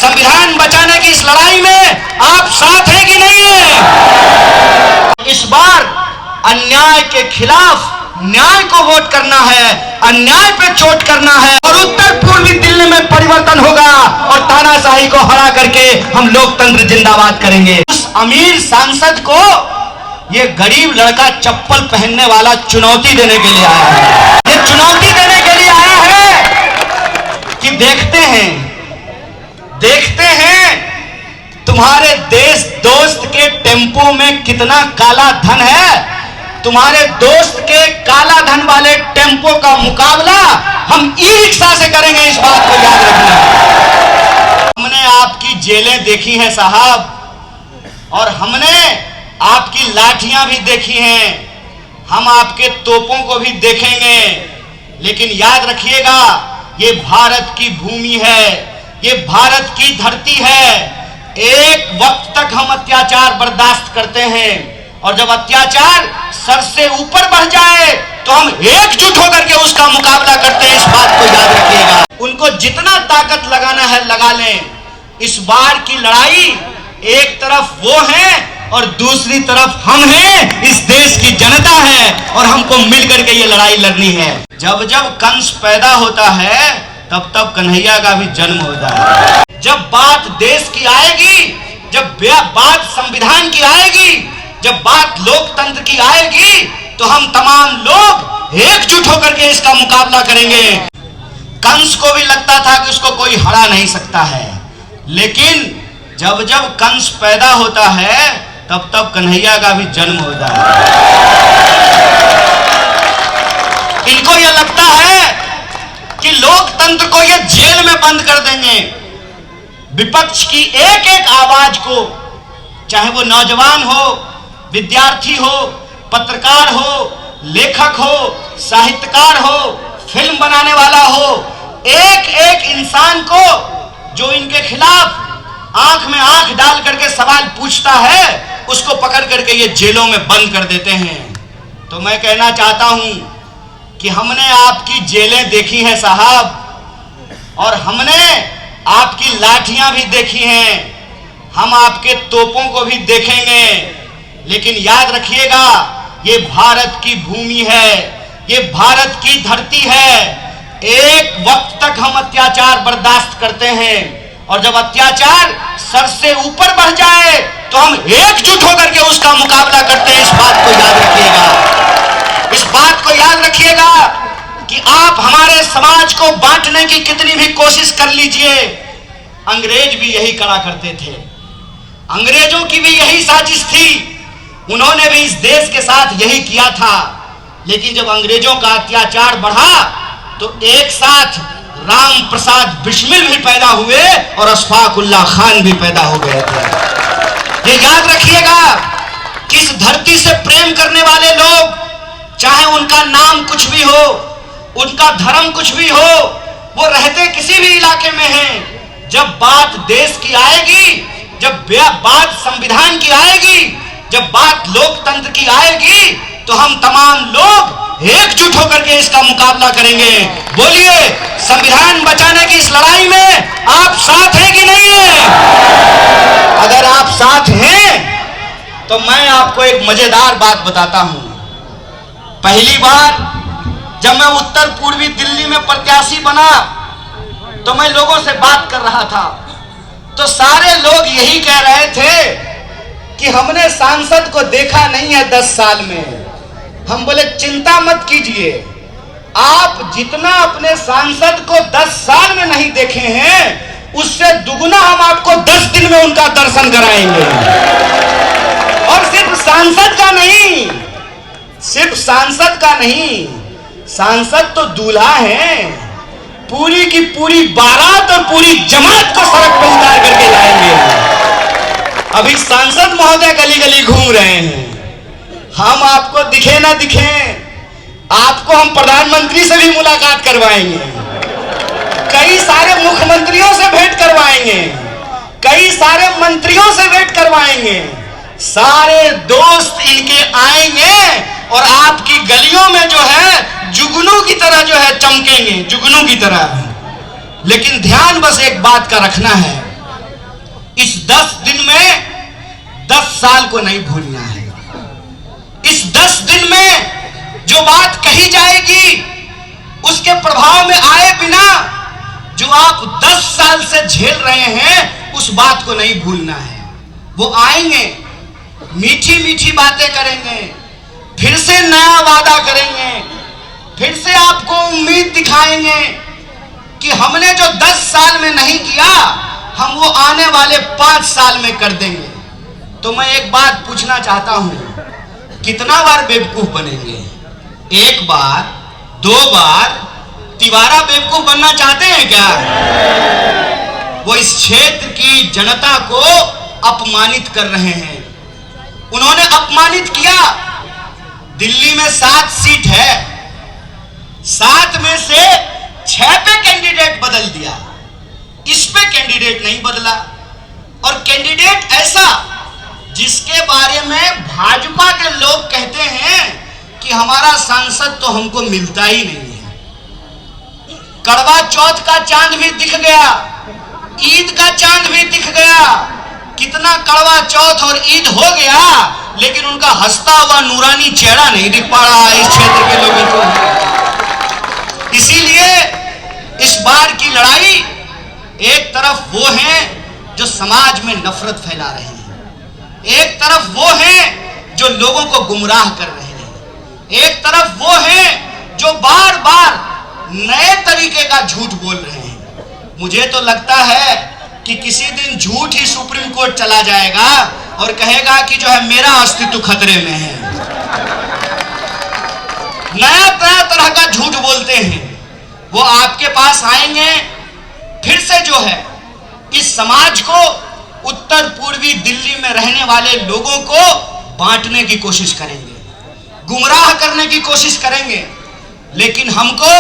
संविधान बचाने की इस लड़ाई में आप साथ हैं कि नहीं है? इस बार अन्याय के खिलाफ न्याय को वोट करना है, अन्याय पे चोट करना है और उत्तर पूर्वी दिल्ली में परिवर्तन होगा और तानाशाही को हरा करके हम लोकतंत्र जिंदाबाद करेंगे। उस अमीर सांसद को ये गरीब लड़का चप्पल पहनने वाला चुनौती देने के लिए आया है। ये चुनौती देने के लिए आया है कि देखते हैं तुम्हारे देश दोस्त के टेम्पो में कितना काला धन है। तुम्हारे दोस्त के काला धन वाले टेम्पो का मुकाबला हम ई रिक्शा से करेंगे, इस बात को याद रखना। हमने आपकी जेलें देखी हैं साहब, और हमने आपकी लाठियां भी देखी हैं, हम आपके तोपों को भी देखेंगे, लेकिन याद रखिएगा ये भारत की भूमि है, ये भारत की धरती है। एक वक्त तक हम अत्याचार बर्दाश्त करते हैं और जब अत्याचार सर से ऊपर बढ़ जाए तो हम एकजुट होकर के उसका मुकाबला करते हैं, इस बात को याद रखिएगा। उनको जितना ताकत लगाना है लगा लें। इस बार की लड़ाई एक तरफ वो है और दूसरी तरफ हम हैं, इस देश की जनता है और हमको मिलकर के ये लड़ाई लड़नी है। जब जब कंस पैदा होता है तब तब कन्हैया का भी जन्म होता है। जब बात देश की आएगी, जब बात संविधान की आएगी, जब बात लोकतंत्र की आएगी तो हम तमाम लोग एकजुट होकर के इसका मुकाबला करेंगे। कंस को भी लगता था कि उसको कोई हरा नहीं सकता है, लेकिन जब जब कंस पैदा होता है तब तब कन्हैया का भी जन्म होता है। इनको यह लगता है कि लोकतंत्र को ये जेल में बंद कर देंगे। विपक्ष की एक एक आवाज को, चाहे वो नौजवान हो, विद्यार्थी हो, पत्रकार हो, लेखक हो, साहित्यकार हो, फिल्म बनाने वाला हो, एक एक इंसान को जो इनके खिलाफ आंख में आंख डाल करके सवाल पूछता है उसको पकड़ करके ये जेलों में बंद कर देते हैं। तो मैं कहना चाहता हूं कि हमने आपकी जेलें देखी हैं साहब, और हमने आपकी लाठियां भी देखी हैं, हम आपके तोपों को भी देखेंगे, लेकिन याद रखिएगा ये भारत की भूमि है, ये भारत की धरती है। एक वक्त तक हम अत्याचार बर्दाश्त करते हैं और जब अत्याचार सर से ऊपर बढ़ जाए तो हम एकजुट होकर के उसका मुकाबला करते हैं, इस बात को याद रखिएगा। इस बात को याद रखिएगा कि आप हमारे समाज को बांटने की कितनी भी कोशिश कर लीजिए, अंग्रेज भी यही करा करते थे, अंग्रेजों की भी यही साजिश थी, उन्होंने भी इस देश के साथ यही किया था। लेकिन जब अंग्रेजों का अत्याचार बढ़ा तो एक साथ राम प्रसाद बिस्मिल भी पैदा हुए और अशफाक उल्लाह खान भी पैदा हो गए थे। ये याद रखिएगा कि इस धरती से प्रेम करने वाले लोग, चाहे उनका नाम कुछ भी हो, उनका धर्म कुछ भी हो, वो रहते किसी भी इलाके में हैं, जब बात देश की आएगी, जब बात संविधान की आएगी, जब बात लोकतंत्र की आएगी तो हम तमाम लोग एकजुट होकर के इसका मुकाबला करेंगे। बोलिए, संविधान बचाने की इस लड़ाई में आप साथ हैं कि नहीं है? अगर आप साथ हैं तो मैं आपको एक मजेदार बात बताता हूं। पहली बार जब मैं उत्तर पूर्वी दिल्ली में प्रत्याशी बना तो मैं लोगों से बात कर रहा था, तो सारे लोग यही कह रहे थे कि हमने सांसद को देखा नहीं है 10 साल में। हम बोले चिंता मत कीजिए, आप जितना अपने सांसद को 10 साल में नहीं देखे हैं उससे दुगुना हम आपको 10 दिन में उनका दर्शन कराएंगे। और सिर्फ सांसद का नहीं, सिर्फ सांसद का नहीं, सांसद तो दूल्हा है, पूरी की पूरी बारात और पूरी जमात को सड़क पर उतार करके लाएंगे। अभी सांसद महोदय गली गली घूम रहे हैं, हम आपको दिखे ना दिखे, आपको हम प्रधानमंत्री से भी मुलाकात करवाएंगे, कई सारे मुख्यमंत्रियों से भेंट करवाएंगे, कई सारे मंत्रियों से भेंट करवाएंगे, सारे दोस्त इनके आएंगे और आपकी गलियों में जो है जुगनू की तरह जो है चमकेंगे, जुगनू की तरह। लेकिन ध्यान बस एक बात का रखना है, इस 10 दिन में 10 साल को नहीं भूलना है। इस 10 दिन में जो बात कही जाएगी उसके प्रभाव में आए बिना जो आप 10 साल से झेल रहे हैं उस बात को नहीं भूलना है। वो आएंगे, मीठी मीठी बातें करेंगे, फिर से नया वादा करेंगे, फिर से आपको उम्मीद दिखाएंगे कि हमने जो 10 साल में नहीं किया हम वो आने वाले 5 साल में कर देंगे। तो मैं एक बात पूछना चाहता हूं, कितना बार बेवकूफ बनेंगे? 1 बार, 2 बार, तिबारा बेवकूफ बनना चाहते हैं क्या? वो इस क्षेत्र की जनता को अपमानित कर रहे हैं। उन्होंने अपमानित किया। दिल्ली में 7 सीट है, 7 में से 6 पे कैंडिडेट बदल दिया, इस पे कैंडिडेट नहीं बदला। और कैंडिडेट ऐसा जिसके बारे में भाजपा के लोग कहते हैं कि हमारा सांसद तो हमको मिलता ही नहीं है। करवा चौथ का चांद भी दिख गया, ईद का चांद भी दिख गया। कितना करवा चौथ और ईद हो गया लेकिन उनका हंसता हुआ नूरानी चेहरा नहीं दिख पा रहा है इस क्षेत्र के लोगों को। इसीलिए इस बार की लड़ाई, एक तरफ वो हैं जो समाज में नफरत फैला रहे हैं, एक तरफ वो हैं जो लोगों को गुमराह कर रहे हैं, एक तरफ वो हैं जो बार बार नए तरीके का झूठ बोल रहे हैं। मुझे तो लगता है कि किसी दिन झूठ ही सुप्रीम कोर्ट चला जाएगा और कहेगा कि जो है मेरा अस्तित्व खतरे में है। नया तरह का झूठ बोलते हैं। वो आपके पास आएंगे, फिर से जो है इस समाज को, उत्तर पूर्वी दिल्ली में रहने वाले लोगों को बांटने की कोशिश करेंगे, गुमराह करने की कोशिश करेंगे। लेकिन हमको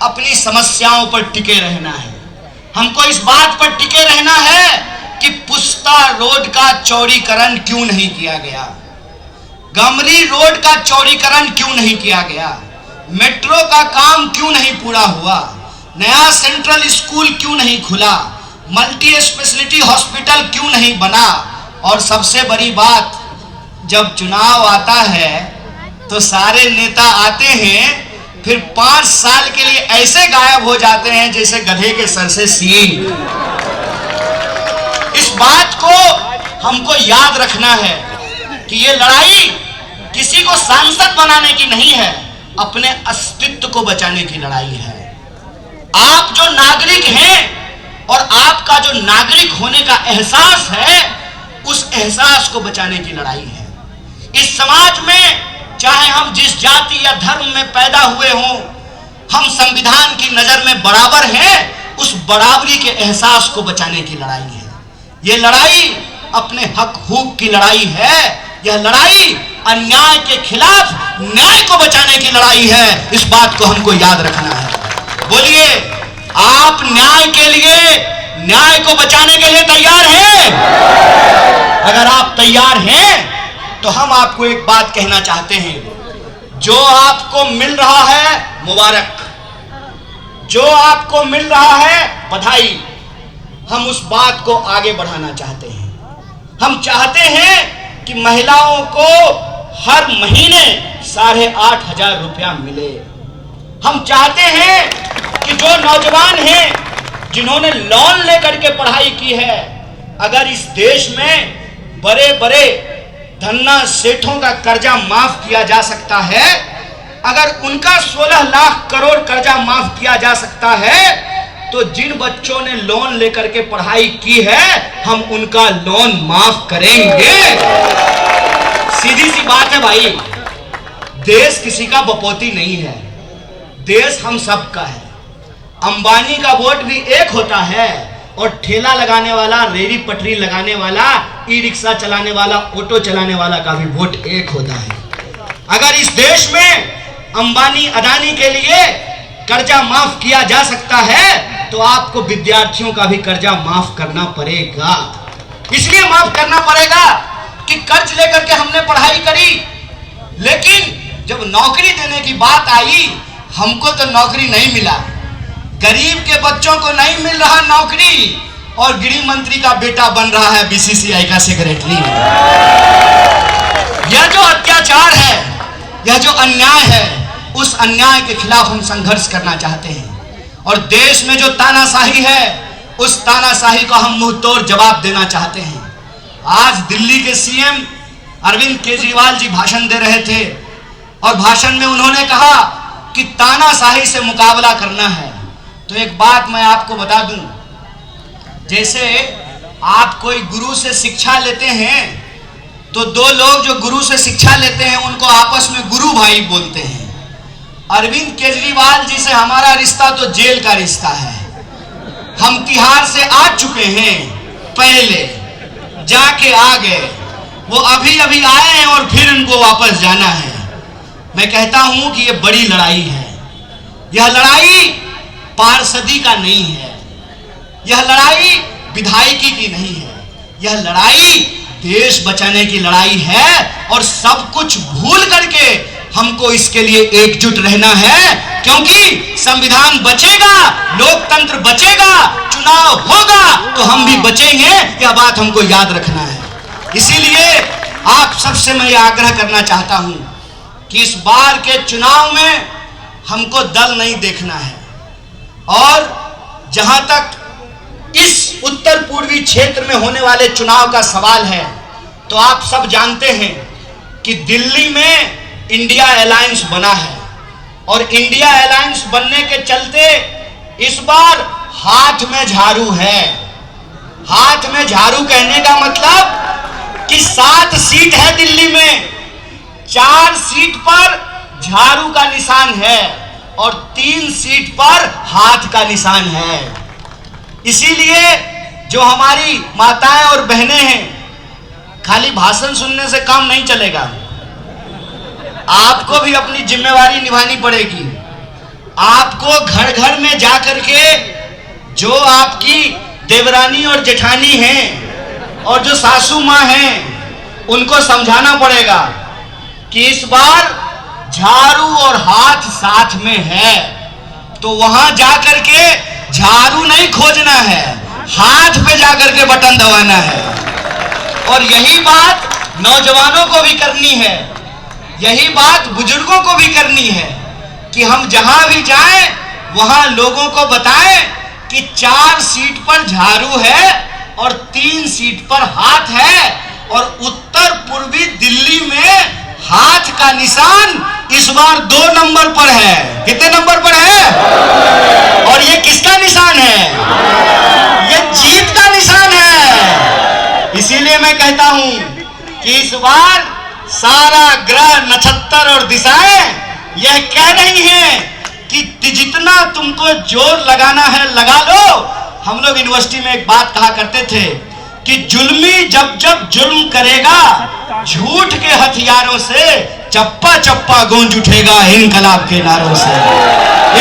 अपनी समस्याओं पर टिके रहना है। हमको इस बात पर टिके रहना है कि पुस्ता रोड का चौड़ीकरण क्यों नहीं किया गया, गमरी रोड का चौड़ीकरण क्यों नहीं किया गया, मेट्रो का काम क्यों नहीं पूरा हुआ, नया सेंट्रल स्कूल क्यों नहीं खुला, मल्टी स्पेशलिटी हॉस्पिटल क्यों नहीं बना। और सबसे बड़ी बात, जब चुनाव आता है तो सारे नेता आते हैं, फिर 5 साल के लिए ऐसे गायब हो जाते हैं जैसे गधे के सर से सींग। इस बात को हमको याद रखना है कि ये लड़ाई किसी को सांसद बनाने की नहीं है, अपने अस्तित्व को बचाने की लड़ाई है। आप जो नागरिक हैं और आपका जो नागरिक होने का एहसास है, उस एहसास को बचाने की लड़ाई है। इस समाज में चाहे हम जिस जाति या धर्म में पैदा हुए हों, हम संविधान की नजर में बराबर हैं। उस बराबरी के एहसास को बचाने की लड़ाई है। यह लड़ाई अपने हक हुक की लड़ाई है। यह लड़ाई अन्याय के खिलाफ न्याय को बचाने की लड़ाई है। इस बात को हमको याद रखना है। बोलिए, आप न्याय के लिए, न्याय को बचाने के लिए तैयार हैं? अगर आप तैयार हैं तो हम आपको एक बात कहना चाहते हैं। जो आपको मिल रहा है मुबारक, जो आपको मिल रहा है बधाई। हम उस बात को आगे बढ़ाना चाहते हैं। हम चाहते हैं कि महिलाओं को हर महीने 8,500 रुपया मिले। हम चाहते हैं कि जो नौजवान हैं जिन्होंने लोन लेकर के पढ़ाई की है, अगर इस देश में बड़े बड़े धन्ना सेठों का कर्जा माफ किया जा सकता है, अगर उनका 16 लाख करोड़ कर्जा माफ किया जा सकता है, तो जिन बच्चों ने लोन लेकर के पढ़ाई की है हम उनका लोन माफ करेंगे। सीधी सी बात है भाई। देश किसी का बपोती नहीं है, देश हम सबका है। अंबानी का वोट भी एक होता है और ठेला लगाने वाला, रेहड़ी पटरी लगाने वाला, ई रिक्शा चलाने वाला, ऑटो चलाने वाला का भी वोट एक होता है। अगर इस देश में अंबानी अदानी के लिए कर्जा माफ किया जा सकता है तो आपको विद्यार्थियों का भी कर्जा माफ करना पड़ेगा। इसलिए माफ करना पड़ेगा कि कर्ज लेकर के हमने पढ़ाई करी, लेकिन जब नौकरी देने की बात आई, हमको तो नौकरी नहीं मिला, गरीब के बच्चों को नहीं मिल रहा नौकरी, और गृह मंत्री का बेटा बन रहा है बीसीसीआई का सेक्रेटरी। यह जो अत्याचार है, यह जो अन्याय है, उस अन्याय के खिलाफ हम संघर्ष करना चाहते हैं। और देश में जो तानाशाही है, उस तानाशाही को हम मुंह तोड़ जवाब देना चाहते हैं। आज दिल्ली के सीएम अरविंद केजरीवाल जी भाषण दे रहे थे और भाषण में उन्होंने कहा कि तानाशाही से मुकाबला करना है। तो एक बात मैं आपको बता दूं, जैसे आप कोई गुरु से शिक्षा लेते हैं तो दो लोग जो गुरु से शिक्षा लेते हैं उनको आपस में गुरु भाई बोलते हैं। अरविंद केजरीवाल जी से हमारा रिश्ता तो जेल का रिश्ता है। हम तिहाड़ से आ चुके हैं, पहले जाके आ गए, वो अभी अभी आए हैं और फिर उनको वापस जाना है। मैं कहता हूं कि यह बड़ी लड़ाई है। यह लड़ाई पार्षदी का नहीं है, यह लड़ाई विधायकी की नहीं है, यह लड़ाई देश बचाने की लड़ाई है। और सब कुछ भूल करके हमको इसके लिए एकजुट रहना है, क्योंकि संविधान बचेगा, लोकतंत्र बचेगा, चुनाव होगा तो हम भी बचेंगे। यह बात हमको याद रखना है। इसीलिए आप सबसे मैं आग्रह करना चाहता हूं कि इस बार के चुनाव में हमको दल नहीं देखना है। और जहां तक इस उत्तर पूर्वी क्षेत्र में होने वाले चुनाव का सवाल है, तो आप सब जानते हैं कि दिल्ली में इंडिया अलायंस बना है और इंडिया अलायंस बनने के चलते इस बार हाथ में झाड़ू है। हाथ में झाड़ू कहने का मतलब कि 7 सीट है दिल्ली में, 4 सीट पर झाड़ू का निशान है और 3 सीट पर हाथ का निशान है। इसीलिए जो हमारी माताएं और बहनें हैं, खाली भाषण सुनने से काम नहीं चलेगा, आपको भी अपनी जिम्मेवारी निभानी पड़ेगी। आपको घर घर में जाकर के जो आपकी देवरानी और जेठानी हैं और जो सासू माँ हैं, उनको समझाना पड़ेगा कि इस बार झाड़ू और हाथ साथ में है, तो वहां जाकर के झाड़ू नहीं खोजना है, हाथ पे जाकर के बटन दबाना है। और यही बात नौजवानों को भी करनी है, यही बात बुजुर्गों को भी करनी है कि हम जहां भी जाएं वहां लोगों को बताएं कि 4 सीट पर झाड़ू है और 3 सीट पर हाथ है। और उत्तर पूर्वी दिल्ली में हाथ का निशान इस बार 2 नंबर पर है। कितने नंबर पर है? और ये किसका निशान है? ये जीत का निशान है। इसीलिए मैं कहता हूं कि इस बार सारा ग्रह, नक्षत्र और दिशाएं यह कह रही हैं कि जितना तुमको जोर लगाना है लगा लो। हम लोग यूनिवर्सिटी में एक बात कहा करते थे कि जुल्मी जब जब जुल्म करेगा, झूठ के हथियारों से चप्पा चप्पा गूंज उठेगा इनकलाब के नारों से।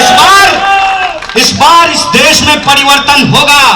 इस बार इस देश में परिवर्तन होगा।